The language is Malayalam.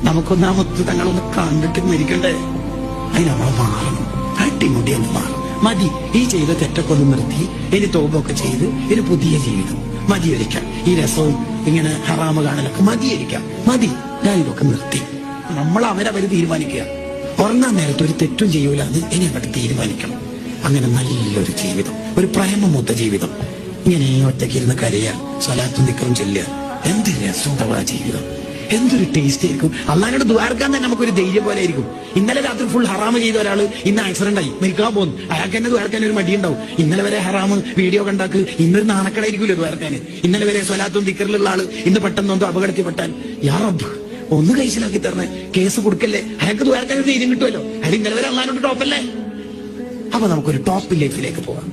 നമുക്കൊന്നാമത്ത് തങ്ങളൊന്ന് കണ്ടിട്ട് മരിക്കണ്ടേ? അതിന് നമ്മൾ മാറണം, അടിമുടി എന്ന് മാറണം. മതി ഈ ചെയ്ത തെറ്റൊക്കെ ഒന്ന് നിർത്തി, ഇനി തോപൊക്കെ ചെയ്ത് ഇനി പുതിയ ജീവിതം മതിയൊരിക്കാം. ഈ രസവും ഇങ്ങനെ ഹറാമ് കാണലൊക്കെ മതിയൊരിക്കാം. മതി, ഞാൻ ഇതൊക്കെ നിർത്തി. നമ്മൾ അവരവര് തീരുമാനിക്കുക. ഉറങ്ങാൻ നേരത്തെ ഒരു തെറ്റും ചെയ്യൂല എന്ന് ഇനി അങ്ങോട്ട് തീരുമാനിക്കണം. അങ്ങനെ നല്ലൊരു ജീവിതം, ഒരു പ്രേമമൂത്ത ജീവിതം. ഇങ്ങനെ ഒറ്റയ്ക്ക് ഇരുന്ന് കരയാ, സ്വലാത്തും ദിക്റും ചൊല്ലുക. എന്ത് രസമുണ്ടാവും ആ ജീവിതം, എന്തൊരു ടേസ്റ്റ് ആയിരിക്കും. അള്ളാഹിനോട് ദ്വാരക്കാൻ തന്നെ നമുക്കൊരു ധൈര്യം പോലെ ആയിരിക്കും. ഇന്നലെ രാത്രി ഫുൾ ഹറാമ് ചെയ്ത ഒരാൾ ഇന്ന് ആക്സിഡന്റ് ആയി മരിക്കാൻ പോകുന്നു, അയാൾക്ക് തന്നെ ദ്വാരക്കാൻ ഒരു മടിയുണ്ടാവും. ഇന്നലെ വരെ ഹറാമ് വീഡിയോ കണ്ടാക്ക് ഇന്നൊരു നാണക്കടായിരിക്കുമല്ലോ ദ്വാരക്കാന്. ഇന്നലെ വരെ സ്വലാത്തും ദിക്റിലുള്ള ആള് ഇന്ന് പെട്ടെന്നൊന്നും അപകടത്തിൽപ്പെട്ടാൽ യാ റബ്ബ് ഒന്ന് കൈസിലാക്കി തരണേ, കേസ് കൊടുക്കല്ലേ, അയാൾക്ക് ദ്വാരക്കാൻ ഒരു ധൈര്യം കിട്ടുമല്ലോ. അയാൾ ഇന്നലെ വരെ അള്ളാഹിനോട് ടോപ്പല്ലേ. അപ്പൊ നമുക്കൊരു ടോപ്പ് ലൈഫിലേക്ക് പോവാം.